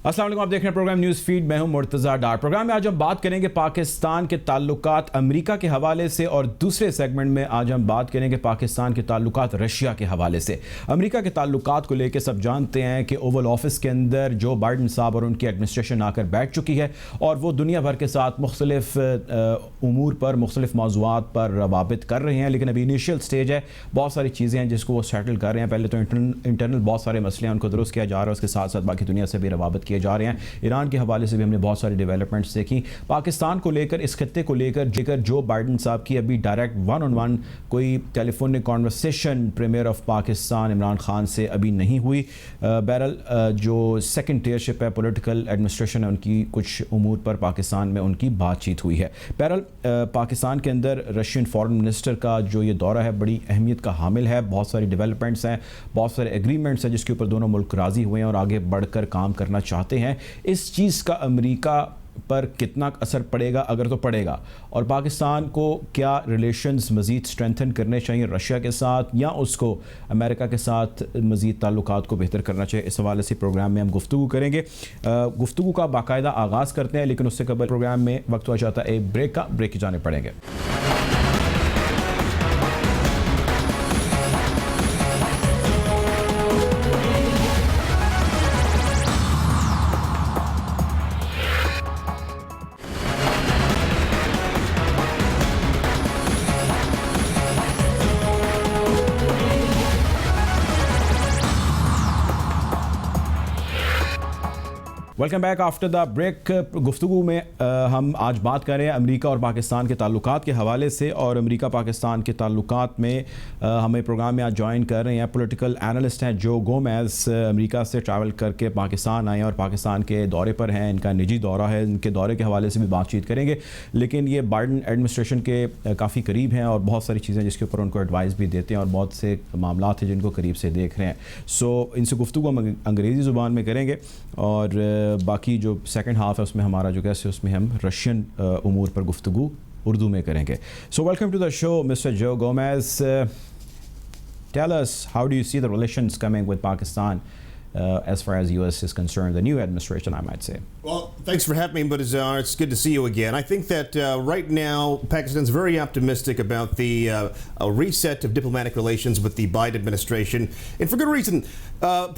अस्सलाम वालेकुम, आप देख रहे हैं प्रोग्राम न्यूज़ फीड। मैं हूं मुर्तज़ा डार। प्रोग्राम में आज हम बात करेंगे पाकिस्तान के ताल्लुकात अमेरिका के हवाले से, और दूसरे सेगमेंट में आज हम बात करेंगे पाकिस्तान के ताल्लुकात रशिया के हवाले से। अमेरिका के ताल्लुकात को लेकर सब जानते हैं कि ओवल ऑफिस के अंदर जो बाइडन साहब और उनकी एडमिनिस्ट्रेशन आकर बैठ चुकी है और वो दुनिया भर के साथ मुख्तलिफ उमूर पर, मुख्तलिफ मौज़ूआत पर रवाबित कर रहे हैं। लेकिन अभी इनिशियल स्टेज है, बहुत सारी चीज़ें हैं जिसको वो सेटल कर रहे हैं। पहले तो इंटरनल बहुत सारे मसले हैं, उनको दुरुस्त किया जा रहा है, उसके साथ साथ बाकी दुनिया से भी रवाबित किए जा रहे हैं। ईरान के हवाले से भी हमने बहुत सारी डेवलपमेंट्स देखी। पाकिस्तान को लेकर, इस खत्ते को लेकर जो बाइडन साहब की अभी डायरेक्ट 1-on-1 कोई telephonic conversation premier of Pakistan Imran Khan से अभी नहीं हुई। बहरहाल जो सेकंड टियरशिप है, पॉलिटिकल एडमिनिस्ट्रेशन है, उनकी कुछ उमूर पर पाकिस्तान में उनकी बातचीत हुई है। बहरहाल पाकिस्तान के अंदर रशियन फॉरेन मिनिस्टर का जो ये दौरा है बड़ी अहमियत का हामिल है। बहुत सारी डेवलपमेंट्स हैं, बहुत सारे एग्रीमेंट्स हैं जिसके ऊपर दोनों मुल्क राज़ी हुए हैं और आगे बढ़कर काम करना चाहते हैं। इस चीज़ का अमेरिका पर कितना असर पड़ेगा, अगर तो पड़ेगा, और पाकिस्तान को क्या रिलेशंस मज़ीद स्ट्रेंथन करने चाहिए रशिया के साथ, या उसको अमेरिका के साथ मज़ीद ताल्लुकात को बेहतर करना चाहिए, इस हवाले से प्रोग्राम में हम गुफ्तगू करेंगे। गुफ्तगू का बाकायदा आगाज़ करते हैं, लेकिन उससे कबल प्रोग्राम में वक्त हो जाता है एक ब्रेक का। ब्रेक की जाने पड़ेंगे। Welcome back after the break. गुफ्तगू में हम आज बात कर रहे हैं अमेरिका और पाकिस्तान के ताल्लुकात के हवाले से, और अमेरिका पाकिस्तान के ताल्लुकात में हमें प्रोग्राम में आज ज्वाइन कर रहे हैं पॉलिटिकल एनालिस्ट हैं जो गोमेज। अमेरिका से ट्रैवल करके पाकिस्तान आए और पाकिस्तान के दौरे पर हैं, इनका निजी दौरा है, इनके दौरे के हवाले से भी बातचीत करेंगे। लेकिन ये बाइडन एडमिनिस्ट्रेशन के काफ़ी करीब हैं और बहुत सारी चीज़ें जिसके ऊपर उनको एडवाइस भी देते हैं और बहुत से मामला हैं जिनको करीब से देख रहे हैं। सो इनसे गुफ्तगू हम अंग्रेज़ी ज़ुबान में करेंगे, और बाकी जो सेकंड हाफ है उसमें हमारा जो गेस्ट है उसमें हम रशियन उमूर पर गुफ्तगू उर्दू में करेंगे। So welcome to the show mister Joe Gomez. Tell us, how do you see the relations coming with Pakistan as far as U.S. is concerned, the new administration, I might say? Well, thanks for having me, Muntazar. It's good to see you again. I think that right now Pakistan's very optimistic about the reset of diplomatic relations with the Biden administration, and for good reason.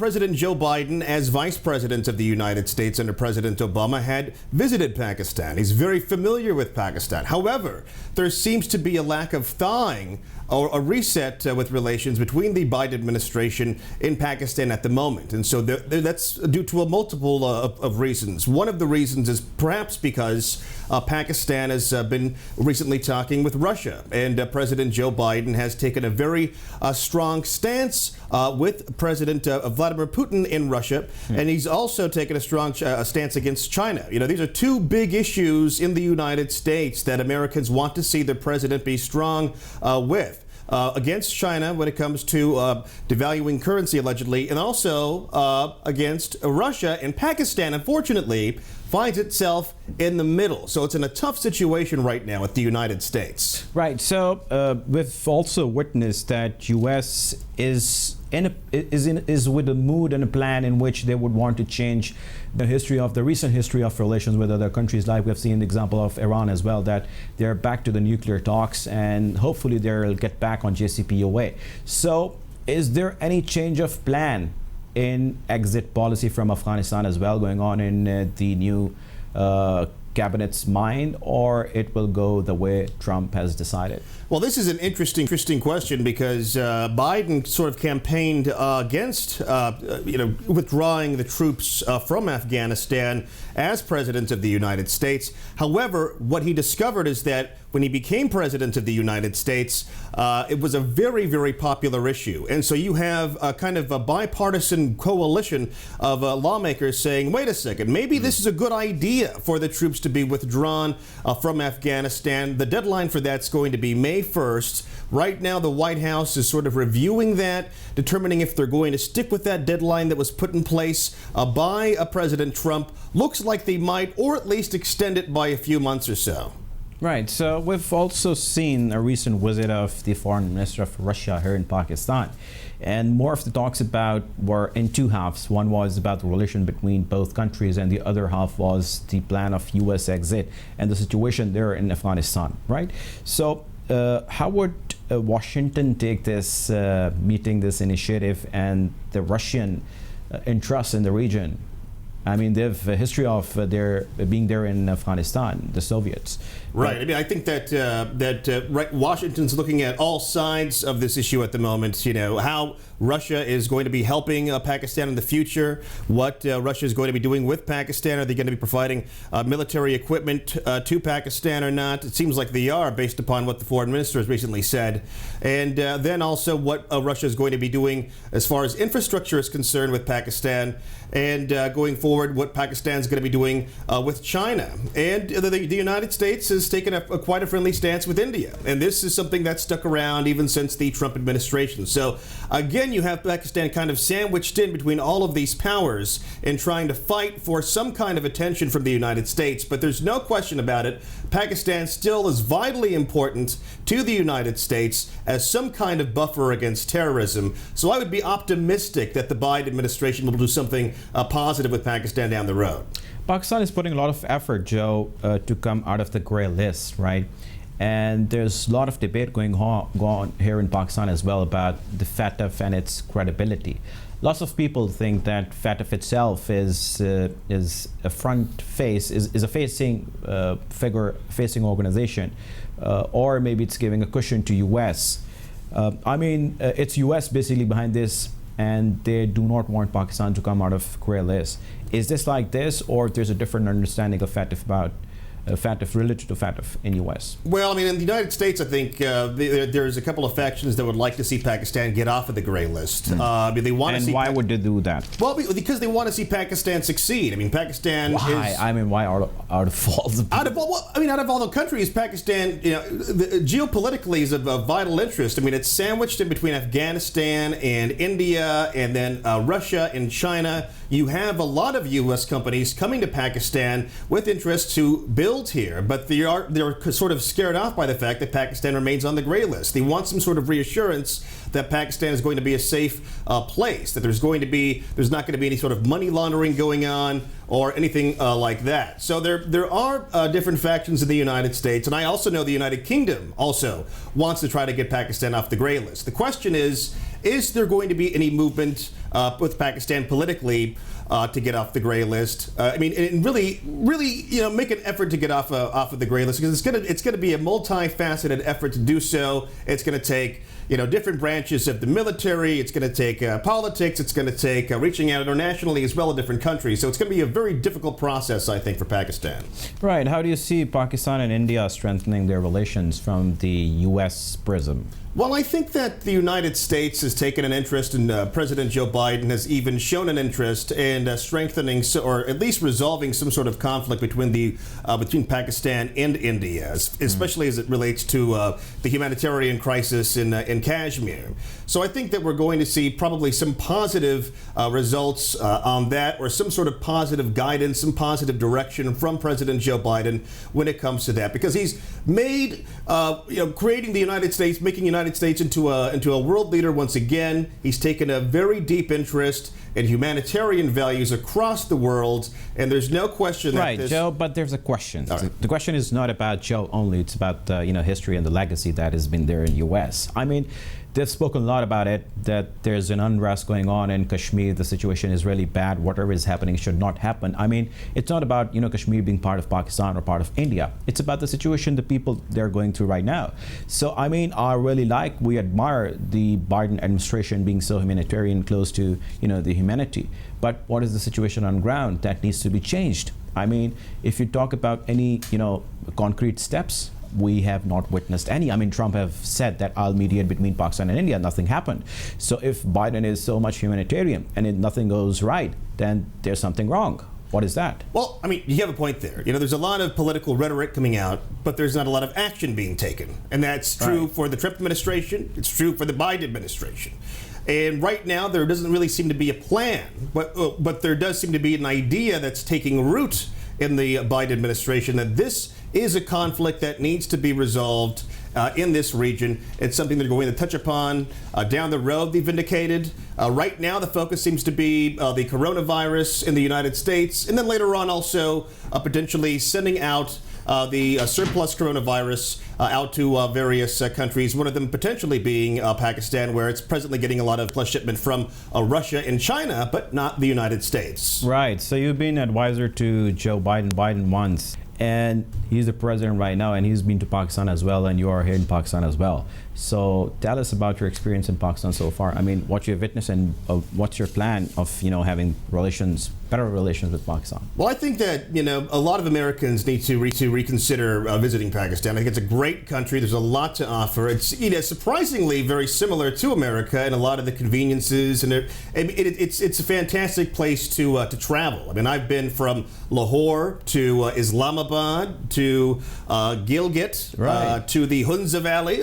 President Joe Biden, as Vice President of the United States under President Obama, had visited Pakistan. He's very familiar with Pakistan. However, there seems to be a lack of thawing or a reset with relations between the Biden administration in Pakistan at the moment. And so that's due to a multiple of reasons. One of the reasons is perhaps because Pakistan has been recently talking with Russia, and President Joe Biden has taken a very strong stance with President Vladimir Putin in Russia, and he's also taken a strong stance against China. You know, these are two big issues in the United States that Americans want to see the president be strong with. Against China when it comes to devaluing currency allegedly, and also against Russia. And Pakistan, unfortunately, finds itself in the middle. So it's in a tough situation right now with the United States. Right. So we've also witnessed that U.S. is with a mood and a plan in which they would want to change the recent history of relations with other countries. Like we've seen the example of Iran as well, that they're back to the nuclear talks, and hopefully they'll get back on JCPOA. So is there any change of plan in exit policy from Afghanistan as well going on in the new cabinet's mind, or it will go the way Trump has decided? Well, this is an interesting question, because Biden sort of campaigned against withdrawing the troops from Afghanistan as president of the United States. However, what he discovered is that when he became president of the United States, it was a very, very popular issue. And so you have a kind of a bipartisan coalition of lawmakers saying, wait a second, maybe this is a good idea for the troops to be withdrawn from Afghanistan. The deadline for that's going to be May 1st. Right now, the White House is sort of reviewing that, determining if they're going to stick with that deadline that was put in place by President Trump. Looks like they might, or at least extend it by a few months or so. Right. So we've also seen a recent visit of the foreign minister of Russia here in Pakistan. And more of the talks about were in two halves. One was about the relation between both countries, and the other half was the plan of U.S. exit and the situation there in Afghanistan, right? So how would Washington take this meeting, this initiative, and the Russian interest in the region? I mean, they have a history of their being there in Afghanistan, the Soviets. Right. I mean, I think that right, Washington's looking at all sides of this issue at the moment. You know, how Russia is going to be helping Pakistan in the future, what Russia is going to be doing with Pakistan. Are they going to be providing military equipment to Pakistan or not? It seems like they are, based upon what the foreign minister has recently said. And then also what Russia is going to be doing as far as infrastructure is concerned with Pakistan, and going forward, what Pakistan is going to be doing with China. And the United States has taken quite a friendly stance with India. And this is something that's stuck around even since the Trump administration. So again, you have Pakistan kind of sandwiched in between all of these powers and trying to fight for some kind of attention from the United States. But there's no question about it. Pakistan still is vitally important to the United States as some kind of buffer against terrorism. So I would be optimistic that the Biden administration will do something positive with Pakistan down the road. Pakistan is putting a lot of effort, Joe, to come out of the gray list, right? And there's a lot of debate going on here in Pakistan as well about the FATF and its credibility. Lots of people think that FATF itself is a front face, is a facing facing organization, or maybe it's giving a cushion to U.S. I mean, it's U.S. basically behind this, and they do not want Pakistan to come out of gray list. Is this like this, or there's a different understanding of FATF about FATF related to FATF in U.S.? Well, I mean, in the United States, I think there's a couple of factions that would like to see Pakistan get off of the gray list. They want to see. And why would they do that? Well, because they want to see Pakistan succeed. I mean, Pakistan. Why? I mean, why out of all the out of all the countries, Pakistan, geopolitically is of vital interest. I mean, it's sandwiched in between Afghanistan and India, and then Russia and China. You have a lot of U.S. companies coming to Pakistan with interest to build here, but they're sort of scared off by the fact that Pakistan remains on the gray list. They want some sort of reassurance that Pakistan is going to be a safe place, that there's not going to be any sort of money laundering going on or anything like that. So there are different factions in the United States, and I also know the United Kingdom also wants to try to get Pakistan off the gray list. The question is there going to be any movement with Pakistan politically to get off the gray list? I mean, and really, make an effort to get off of the gray list, because it's gonna be a multifaceted effort to do so. It's gonna take different branches of the military. It's gonna take politics. It's gonna take reaching out internationally as well as different countries. So it's gonna be a very difficult process, I think, for Pakistan. Right. How do you see Pakistan and India strengthening their relations from the U.S. prism? Well, I think that the United States has taken an interest, and President Joe Biden has even shown an interest in strengthening, or at least resolving, some sort of conflict between Pakistan and India, especially as it relates to the humanitarian crisis in Kashmir. So I think that we're going to see probably some positive results on that, or some sort of positive guidance, some positive direction from President Joe Biden when it comes to that, because he's made, creating the United States, making United States into a world leader once again. He's taken a very deep interest in humanitarian values across the world, and there's no question that right, Joe. But there's a question. Right. The question is not about Joe only. It's about history and the legacy that has been there in U.S. I mean, they've spoken a lot about it, that there's an unrest going on in Kashmir. The situation is really bad. Whatever is happening should not happen. I mean, it's not about, Kashmir being part of Pakistan or part of India. It's about the situation the people they're going through right now. So, I mean, we admire the Biden administration being so humanitarian, close to, the humanity. But what is the situation on ground that needs to be changed? I mean, if you talk about any, concrete steps, we have not witnessed any. I mean, Trump have said that I'll mediate between Pakistan and India. Nothing happened. So if Biden is so much humanitarian and if nothing goes right, then there's something wrong. What is that? Well, I mean, you have a point there. There's a lot of political rhetoric coming out, but there's not a lot of action being taken. And that's true for the Trump administration. It's true for the Biden administration. And right now, there doesn't really seem to be a plan, but there does seem to be an idea that's taking root in the Biden administration that this is a conflict that needs to be resolved in this region. It's something they're going to touch upon down the road, they've indicated. Right now, the focus seems to be the coronavirus in the United States, and then later on also potentially sending out the surplus coronavirus out to various countries, one of them potentially being Pakistan, where it's presently getting a lot of plus shipment from Russia and China, but not the United States. Right. So you've been advisor to Joe Biden. Biden once, and he's the president right now, and he's been to Pakistan as well, and you are here in Pakistan as well. So tell us about your experience in Pakistan so far. I mean, what you've witnessed, and what's your plan of, having better relations with Pakistan? Well, I think that, a lot of Americans need to reconsider visiting Pakistan. I think it's a great country. There's a lot to offer. It's, surprisingly very similar to America in a lot of the conveniences, and it's a fantastic place to travel. I mean, I've been from Lahore to Islamabad to Gilgit Right. to the Hunza Valley.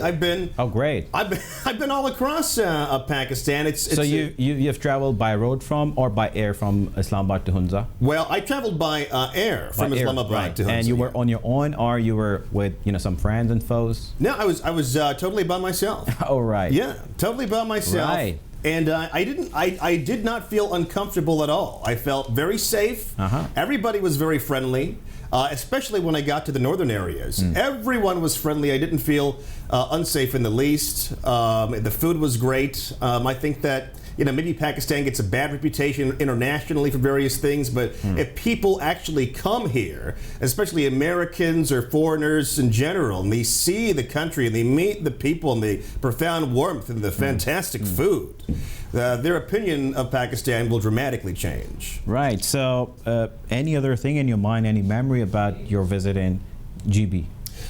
Oh, great. I've been all across Pakistan. So you've traveled by road or by air from Islamabad to Hunza? Well, I traveled by air from By air, Islamabad right. to Hunza. And you were on your own, or you were with some friends and foes? No, I was totally by myself. Oh, right. Yeah, totally by myself. Right. And I did not feel uncomfortable at all. I felt very safe. Everybody was very friendly. Especially when I got to the northern areas. Everyone was friendly. I didn't feel unsafe in the least. The food was great. I think that maybe Pakistan gets a bad reputation internationally for various things, but if people actually come here, especially Americans or foreigners in general, and they see the country and they meet the people and the profound warmth and the fantastic food, their opinion of Pakistan will dramatically change. Right. So any other thing in your mind, any memory about your visit in GB?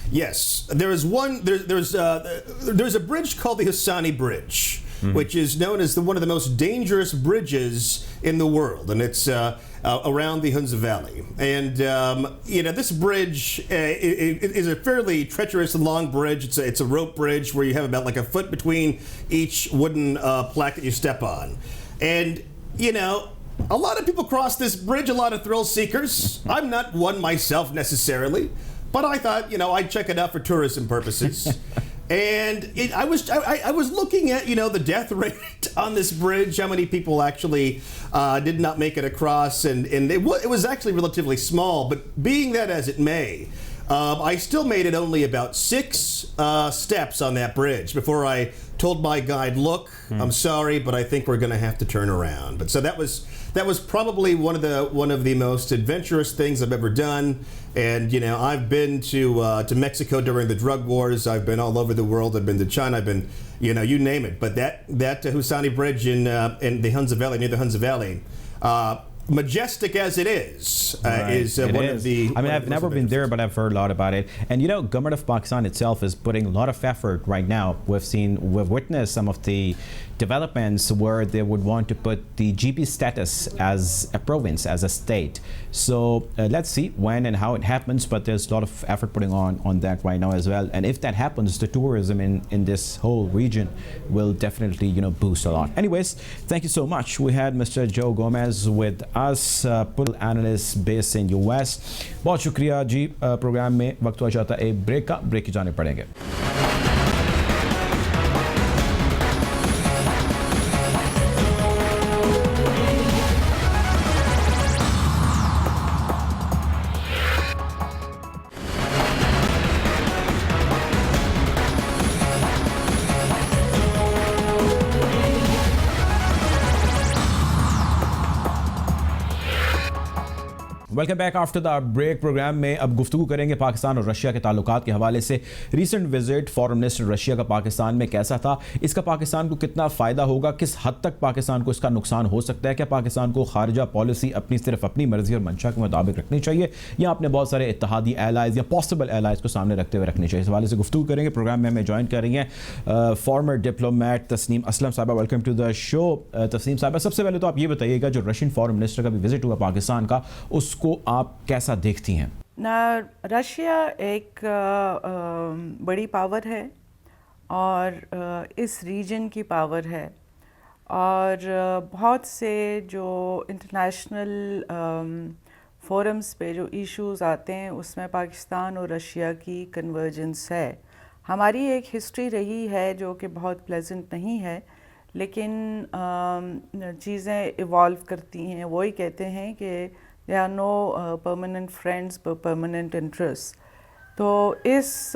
Yes, there is one. There's a bridge called the Hassani Bridge, which is known as one of the most dangerous bridges in the world, and it's around the Hunza Valley. And this bridge is a fairly treacherous and long bridge. It's a rope bridge where you have about like a foot between each wooden plaque that you step on, and a lot of people cross this bridge, a lot of thrill seekers. I'm not one myself necessarily, but I thought, I'd check it out for tourism purposes. And I was looking at, the death rate on this bridge, how many people actually did not make it across, and it was actually relatively small, but being that as it may, I still made it only about 6 steps on that bridge before I told my guide, look, I'm sorry, but I think we're going to have to turn around. But so that was probably one of the most adventurous things I've ever done. And I've been to Mexico during the drug wars. I've been all over the world. I've been to China. I've been you name it. But that Hassani Bridge in the Hunza Valley, near the Hunza Valley, majestic as it is, is one of the. I mean, I've never been there, but I've heard a lot about it. And government of Pakistan itself is putting a lot of effort right now. We've witnessed some of the developments where they would want to put the GB status as a province, as a state. So let's see when and how it happens, but there's a lot of effort putting on that right now as well. And if that happens, the tourism in this whole region will definitely boost a lot. Anyways, thank you so much. We had Mr. Joe Gomez with us, political analyst based in US. बहुत शुक्रिया जी. Programme में वक्त हुआ चाहता है break का. Break की जाने पड़ेंगे. Welcome back after the break. Program में अब गुफ्तगू करेंगे पाकिस्तान और रशिया के ताल्लुकात के हवाले से. Recent visit foreign minister Russia का पाकिस्तान में कैसा था, इसका पाकिस्तान को कितना फ़ायदा होगा, किस हद तक पाकिस्तान को इसका नुकसान हो सकता है, क्या पाकिस्तान को खारजा पॉलिसी सिर्फ अपनी मर्जी और मंशा के मुताबिक रखनी चाहिए या अपने बहुत सारे इत्तेहादी एलाइज या पॉसिबल एलाइज को सामने रखते हुए रखनी चाहिए. इस हवाले से गुफ्तगू करेंगे. प्रोग्राम में हमें ज्वाइन कर रही हैं फॉर्मर डिप्लोमेट तस्नीम असलम साहबा. Welcome to the show Tasneem साहबा. सबसे पहले तो आप ये बताइएगा, जो रशियन फॉरेन मिनिस्टर का भी विजिट हुआ पाकिस्तान का, उसको आप कैसा देखती हैं? रशिया एक बड़ी पावर है और इस रीजन की पावर है और बहुत से जो इंटरनेशनल فورمز پہ جو ایشوز آتے ہیں اس میں پاکستان اور رشیا کی کنورجنس ہے. ہماری ایک ہسٹری رہی ہے جو کہ بہت پلیزنٹ نہیں ہے، لیکن چیزیں ایوالو کرتی ہیں. وہی کہتے ہیں کہ there are no permanent friends but permanent interest. تو اس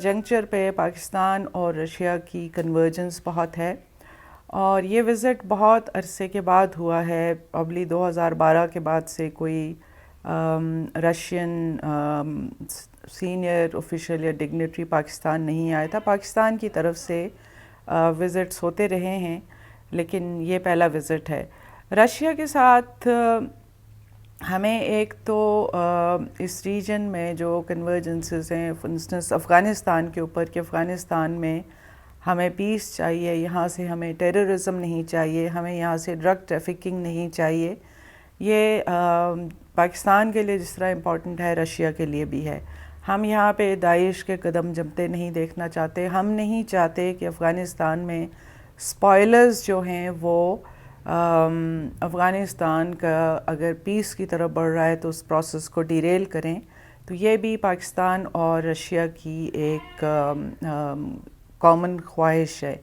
جنکچر پہ پاکستان اور رشیا کی کنورجنس بہت ہے، اور یہ وزٹ بہت عرصے کے بعد ہوا ہے. پرابلی 2012 کے بعد سے کوئی رشین سینئر آفیشیل یا ڈگنیٹری پاکستان نہیں آیا تھا. پاکستان کی طرف سے وزٹس ہوتے رہے ہیں، لیکن یہ پہلا وزٹ ہے. رشیا کے ساتھ ہمیں ایک تو اس ریجن میں جو کنورجنسز ہیں، فار انسٹنس افغانستان کے اوپر، کہ افغانستان میں ہمیں پیس چاہیے، یہاں سے ہمیں ٹیررزم نہیں چاہیے، ہمیں یہاں سے ڈرگ ٹریفکنگ نہیں چاہیے. یہ پاکستان کے لیے جس طرح امپورٹنٹ ہے، رشیا کے لیے بھی ہے. ہم یہاں پہ داعش کے قدم جمتے نہیں دیکھنا چاہتے. ہم نہیں چاہتے کہ افغانستان میں اسپوائلرز جو ہیں وہ افغانستان کا اگر پیس کی طرف بڑھ رہا ہے تو اس پروسیس کو ڈیریل کریں. تو یہ بھی پاکستان اور رشیا کی ایک کامن خواہش ہے.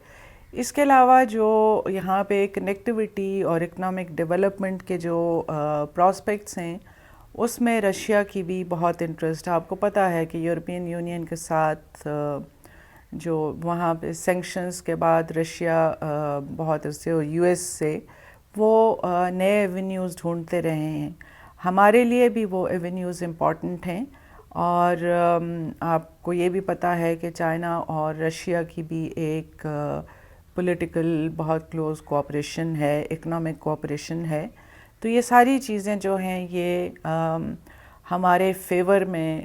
اس کے علاوہ جو یہاں پہ کنیکٹیوٹی اور اکنامک ڈیولپمنٹ کے جو پراسپیکٹس ہیں، اس میں رشیا کی بھی بہت انٹرسٹ ہے. آپ کو پتہ ہے کہ یورپین یونین کے ساتھ جو وہاں پہ سینکشنز کے بعد رشیا بہت سے یو ایس سے وہ نئے ایونیوز ڈھونڈتے رہے ہیں. ہمارے لیے بھی وہ ایونیوز امپورٹنٹ ہیں، اور آپ کو یہ بھی پتہ ہے کہ چائنا اور رشیا کی بھی ایک پولیٹیکل بہت کلوز کوآپریشن ہے، اکنامک کوآپریشن ہے. تو یہ ساری چیزیں جو ہیں یہ ہمارے فیور میں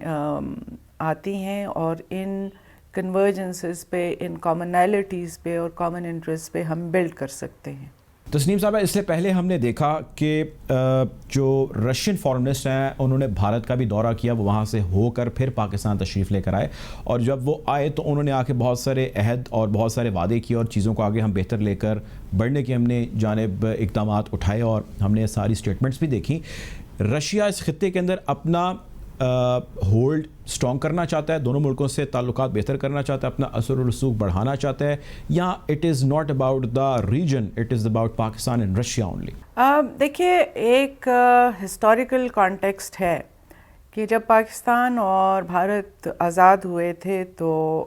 آتی ہیں، اور ان کنورجنسز پہ، ان کامنالٹیز پہ اور کامن انٹرسٹ پہ ہم بلڈ کر سکتے ہیں. تسنیم صاحبہ، اس سے پہلے ہم نے دیکھا کہ جو رشین فارن منسٹر ہیں انہوں نے بھارت کا بھی دورہ کیا، وہ وہاں سے ہو کر پھر پاکستان تشریف لے کر آئے، اور جب وہ آئے تو انہوں نے آ کے بہت سارے عہد اور بہت سارے وعدے کیے، اور چیزوں کو آگے ہم بہتر لے کر بڑھنے کی ہم نے جانب اقدامات اٹھائے، اور ہم نے ساری سٹیٹمنٹس بھی دیکھی. رشیا اس خطے کے اندر اپنا ہولڈ اسٹرانگ کرنا چاہتا ہے، دونوں ملکوں سے تعلقات بہتر کرنا چاہتا ہے، اپنا اثر و رسوخ بڑھانا چاہتا ہے، یا it is not about the region, it is about Pakistan and Russia only? دیکھیے، ایک ہسٹوریکل کانٹیکسٹ ہے کہ جب پاکستان اور بھارت آزاد ہوئے تھے تو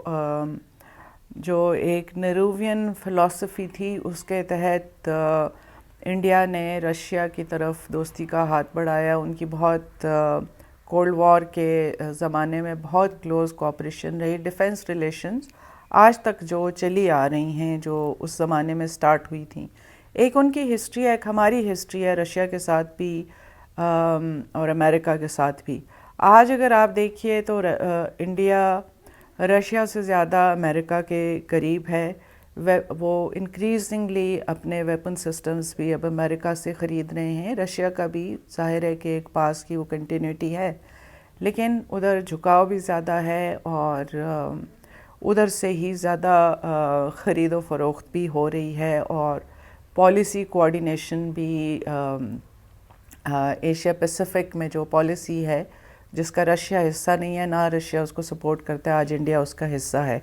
جو ایک نیرووین فلسفی تھی اس کے تحت انڈیا نے رشیا کی طرف دوستی کا ہاتھ بڑھایا. ان کی بہت کولڈ وار کے زمانے میں بہت کلوز کوآپریشن رہی. ڈیفنس ریلیشنز آج تک جو چلی آ رہی ہیں، جو اس زمانے میں سٹارٹ ہوئی تھیں. ایک ان کی ہسٹری ہے، ایک ہماری ہسٹری ہے، رشیا کے ساتھ بھی اور امریکہ کے ساتھ بھی. آج اگر آپ دیکھیے تو انڈیا رشیا سے زیادہ امریکہ کے قریب ہے. وہ انکریزنگلی اپنے ویپن سسٹمز بھی اب امریکہ سے خرید رہے ہیں. رشیا کا بھی ظاہر ہے کہ ایک پاس کی وہ کنٹینیوٹی ہے، لیکن ادھر جھکاؤ بھی زیادہ ہے، اور ادھر سے ہی زیادہ خرید و فروخت بھی ہو رہی ہے، اور پالیسی کوآرڈینیشن بھی ایشیا پیسیفک میں جو پالیسی ہے جس کا رشیا حصہ نہیں ہے، نہ رشیا اس کو سپورٹ کرتا ہے، آج انڈیا اس کا حصہ ہے.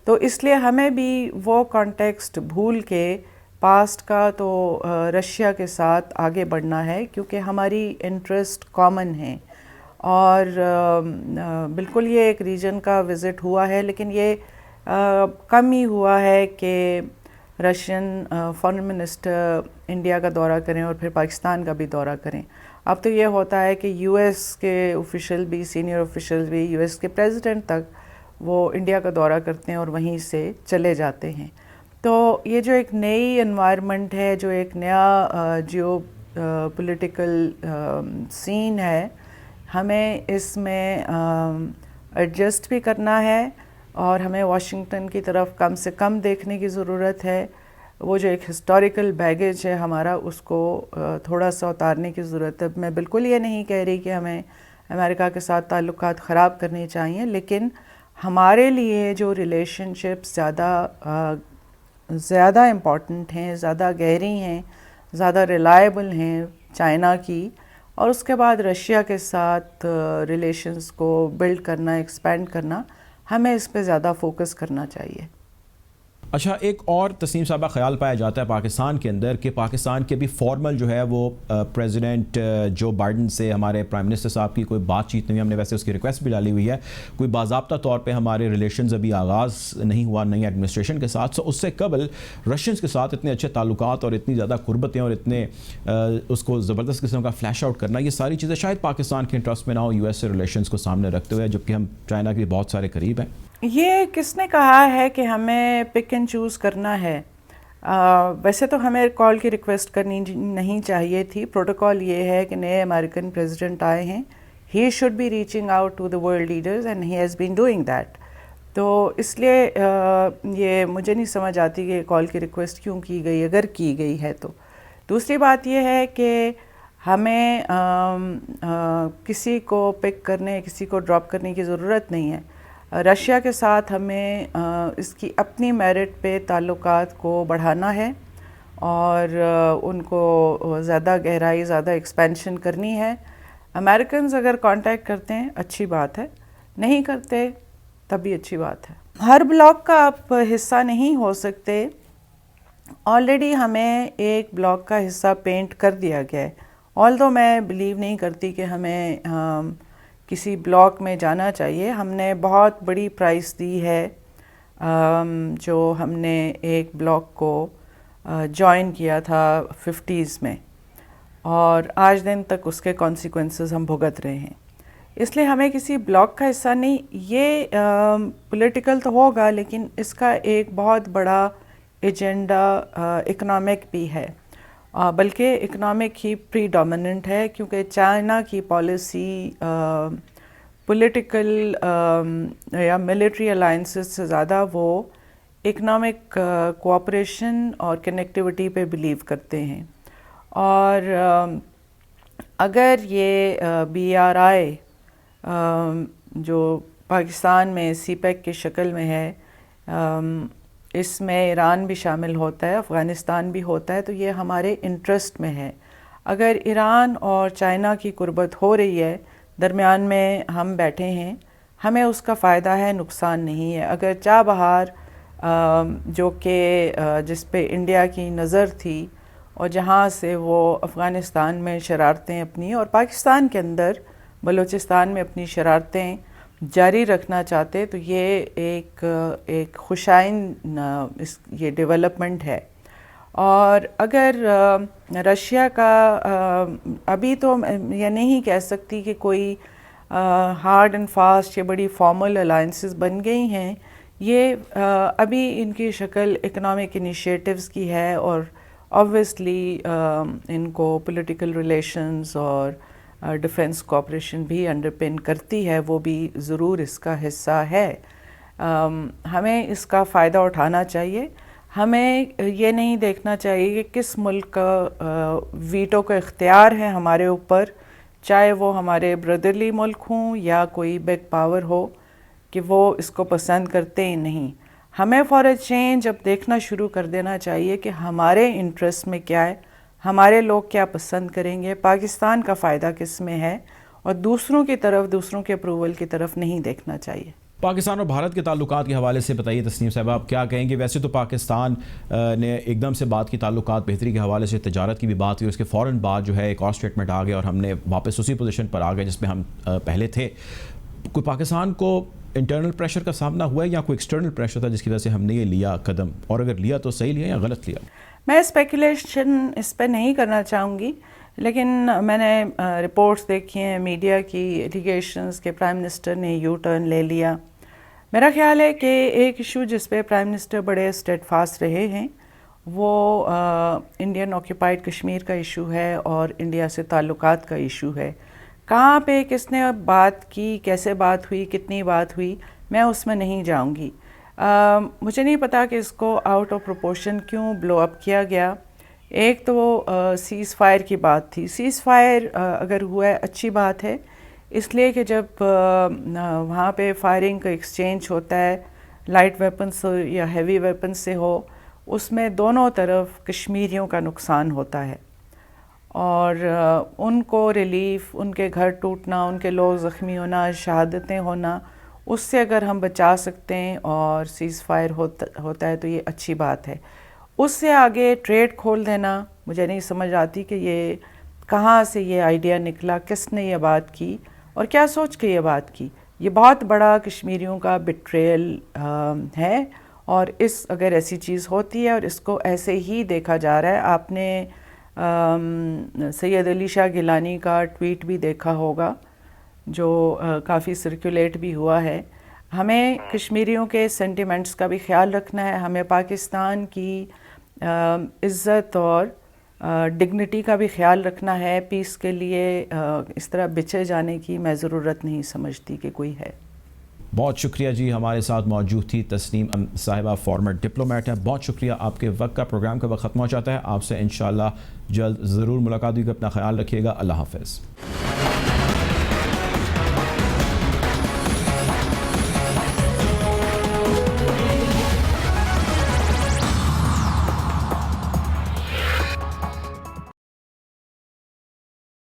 تو اس لیے ہمیں بھی وہ کانٹیکسٹ بھول کے پاسٹ کا تو رشیا کے ساتھ آگے بڑھنا ہے، کیونکہ ہماری انٹرسٹ کامن ہیں. اور بالکل یہ ایک ریجن کا وزٹ ہوا ہے، لیکن یہ کم ہی ہوا ہے کہ رشین فارن منسٹر انڈیا کا دورہ کریں اور پھر پاکستان کا بھی دورہ کریں. اب تو یہ ہوتا ہے کہ یو ایس کے آفیشیل بھی، سینئر آفیشیل بھی، یو ایس کے پریزیڈنٹ تک وہ انڈیا کا دورہ کرتے ہیں اور وہیں سے چلے جاتے ہیں. تو یہ جو ایک نئی انوائرمنٹ ہے، جو ایک نیا جیو پولیٹیکل سین ہے، ہمیں اس میں ایڈجسٹ بھی کرنا ہے، اور ہمیں واشنگٹن کی طرف کم سے کم دیکھنے کی ضرورت ہے. وہ جو ایک ہسٹوریکل بیگیج ہے ہمارا، اس کو تھوڑا سا اتارنے کی ضرورت ہے. میں بالکل یہ نہیں کہہ رہی کہ ہمیں امریکہ کے ساتھ تعلقات خراب کرنے چاہیے، لیکن ہمارے لیے جو ریلیشن شپ زیادہ امپورٹنٹ ہیں، زیادہ گہری ہیں، زیادہ ریلائبل ہیں چائنا کی، اور اس کے بعد رشیا کے ساتھ ریلیشنز کو بلڈ کرنا، ایکسپینڈ کرنا، ہمیں اس پہ زیادہ فوکس کرنا چاہیے. اچھا، ایک اور تسنیم صاحبہ خیال پایا جاتا ہے پاکستان کے اندر کہ پاکستان کے بھی فارمل جو ہے وہ پریزیڈنٹ جو بائیڈن سے ہمارے پرائم منسٹر صاحب کی کوئی بات چیت نہیں، ہم نے ویسے اس کی ریکویسٹ بھی ڈالی ہوئی ہے، کوئی باضابطہ طور پہ ہمارے ریلیشنز ابھی آغاز نہیں ہوا نئی ایڈمنسٹریشن کے ساتھ. سو اس سے قبل رشینز کے ساتھ اتنے اچھے تعلقات اور اتنی زیادہ قربتیں اور اتنے اس کو زبردست قسم کا فلیش آؤٹ کرنا، یہ ساری چیزیں شاید پاکستان کے انٹرسٹ میں نہ ہو، US سے ریلیشنز کو سامنے رکھتے ہوئے، جبکہ ہم چائنا کے بہت سارے قریب ہیں. یہ کس نے کہا ہے کہ ہمیں پک اینڈ چوز کرنا ہے؟ ویسے تو ہمیں کال کی ریکویسٹ کرنی نہیں چاہیے تھی. پروٹوکال یہ ہے کہ نئے امریکن پریزیڈنٹ آئے ہیں، he should be reaching out to the world leaders and he has been doing that. تو اس لیے یہ مجھے نہیں سمجھ آتی کہ کال کی ریکویسٹ کیوں کی گئی، اگر کی گئی ہے تو. دوسری بات یہ ہے کہ ہمیں کسی کو پک کرنے، کسی کو ڈراپ کرنے کی ضرورت نہیں ہے. رشیا کے ساتھ ہمیں اس کی اپنی میرٹ پہ تعلقات کو بڑھانا ہے اور ان کو زیادہ گہرائی، زیادہ ایکسپینشن کرنی ہے. امریکنز اگر کانٹیکٹ کرتے ہیں اچھی بات ہے، نہیں کرتے تب بھی اچھی بات ہے. ہر بلاک کا آپ حصہ نہیں ہو سکتے. آلریڈی ہمیں ایک بلاک کا حصہ پینٹ کر دیا گیا ہے. آلدو میں بلیو نہیں کرتی کہ ہمیں کسی بلاک میں جانا چاہیے. ہم نے بہت بڑی پرائس دی ہے جو ہم نے ایک بلاک کو جوائن کیا تھا 50s میں، اور آج دن تک اس کے کانسیکوینسز ہم بھگت رہے ہیں. اس لیے ہمیں کسی بلاک کا حصہ نہیں، یہ پولیٹیکل تو ہوگا لیکن اس کا ایک بہت بڑا ایجنڈا اکنامک بھی ہے، بلکہ اکنامک ہی پری ڈومیننٹ ہے، کیونکہ چائنا کی پالیسی پولیٹیکل یا ملٹری الائنسز سے زیادہ وہ اکنامک کوآپریشن اور کنیکٹیوٹی پہ بلیو کرتے ہیں. اور اگر یہ BRI جو پاکستان میں CPEC کی شکل میں ہے، اس میں ایران بھی شامل ہوتا ہے، افغانستان بھی ہوتا ہے، تو یہ ہمارے انٹرسٹ میں ہے. اگر ایران اور چائنا کی قربت ہو رہی ہے، درمیان میں ہم بیٹھے ہیں، ہمیں اس کا فائدہ ہے، نقصان نہیں ہے. اگر چابہار جو کہ جس پہ انڈیا کی نظر تھی اور جہاں سے وہ افغانستان میں شرارتیں اپنی اور پاکستان کے اندر بلوچستان میں اپنی شرارتیں جاری رکھنا چاہتے، تو یہ ایک خوشائند یہ ڈیولپمنٹ ہے. اور اگر رشیا کا ابھی تو یہ نہیں کہہ سکتی کہ کوئی ہارڈ اینڈ فاسٹ یا بڑی فارمل الائنسز بن گئی ہیں، یہ ابھی ان کی شکل اکنامک انیشیٹیوز کی ہے، اور آبویسلی ان کو پولیٹیکل ریلیشنز اور ڈیفنس کوآپریشن بھی انڈر پن کرتی ہے، وہ بھی ضرور اس کا حصہ ہے. ہمیں اس کا فائدہ اٹھانا چاہیے. ہمیں یہ نہیں دیکھنا چاہیے کہ کس ملک کا ویٹو کا اختیار ہے ہمارے اوپر، چاہے وہ ہمارے بردرلی ملک ہوں یا کوئی بگ پاور ہو، کہ وہ اس کو پسند کرتے ہی نہیں. ہمیں فار اے چینج اب دیکھنا شروع کر دینا چاہیے کہ ہمارے انٹرسٹ میں کیا ہے، ہمارے لوگ کیا پسند کریں گے، پاکستان کا فائدہ کس میں ہے، اور دوسروں کی طرف، دوسروں کے اپروول کی طرف نہیں دیکھنا چاہیے. پاکستان اور بھارت کے تعلقات کے حوالے سے بتائیے تسنیم صاحبہ، آپ کیا کہیں گے؟ ویسے تو پاکستان نے ایک دم سے بات کی، تعلقات بہتری کے حوالے سے تجارت کی بھی بات ہوئی، اس کے فوراً بعد جو ہے ایک اور اسٹیٹمنٹ آ گیا اور ہم نے واپس اسی پوزیشن پر آ گئے جس میں ہم پہلے تھے. کوئی پاکستان کو انٹرنل پریشر کا سامنا ہوا ہے یا کوئی ایکسٹرنل پریشر تھا جس کی وجہ سے ہم نے یہ لیا قدم، اور اگر لیا تو صحیح لیا یا غلط لیا؟ میں اسپیکولیشن اس پہ نہیں کرنا چاہوں گی، لیکن میں نے رپورٹس دیکھی ہیں میڈیا کی، ایلیگیشنز کے پرائم منسٹر نے یو ٹرن لے لیا. میرا خیال ہے کہ ایک ایشو جس پہ پرائم منسٹر بڑے اسٹیڈ فاسٹ رہے ہیں وہ انڈین آکیوپائڈ کشمیر کا ایشو ہے اور انڈیا سے تعلقات کا ایشو ہے. کہاں پہ کس نے بات کی، کیسے بات ہوئی، کتنی بات ہوئی، میں اس میں نہیں جاؤں گی. مجھے نہیں پتا کہ اس کو آؤٹ آف پروپورشن کیوں بلو اپ کیا گیا. ایک تو وہ سیز فائر کی بات تھی. سیز فائر اگر ہوا ہے اچھی بات ہے، اس لیے کہ جب وہاں پہ فائرنگ کا ایکسچینج ہوتا ہے، لائٹ ویپنس یا ہیوی ویپن سے ہو، اس میں دونوں طرف کشمیریوں کا نقصان ہوتا ہے. اور ان کو ریلیف، ان کے گھر ٹوٹنا، ان کے لوگ زخمی ہونا، شہادتیں ہونا، اس سے اگر ہم بچا سکتے ہیں اور سیز فائر ہوتا ہے تو یہ اچھی بات ہے. اس سے آگے ٹریڈ کھول دینا مجھے نہیں سمجھ آتی کہ یہ کہاں سے یہ آئیڈیا نکلا، کس نے یہ بات کی اور کیا سوچ کے یہ بات کی. یہ بہت بڑا کشمیریوں کا بٹریل ہے، اور اگر ایسی چیز ہوتی ہے اور اس کو ایسے ہی دیکھا جا رہا ہے. آپ نے سید علی شاہ گیلانی کا ٹویٹ بھی دیکھا ہوگا جو کافی سرکولیٹ بھی ہوا ہے. ہمیں کشمیریوں کے سینٹیمنٹس کا بھی خیال رکھنا ہے، ہمیں پاکستان کی عزت اور ڈگنیٹی کا بھی خیال رکھنا ہے. پیس کے لیے اس طرح بچھے جانے کی میں ضرورت نہیں سمجھتی کہ کوئی ہے. بہت شکریہ جی، ہمارے ساتھ موجود تھی تسنیم صاحبہ، فارمر ڈپلومیٹ ہیں. بہت شکریہ، آپ کے وقت کا پروگرام کا وقت ختم ہو جاتا ہے. آپ سے انشاءاللہ جلد ضرور ملاقات ہوگی. اپنا خیال رکھیے گا. اللہ حافظ.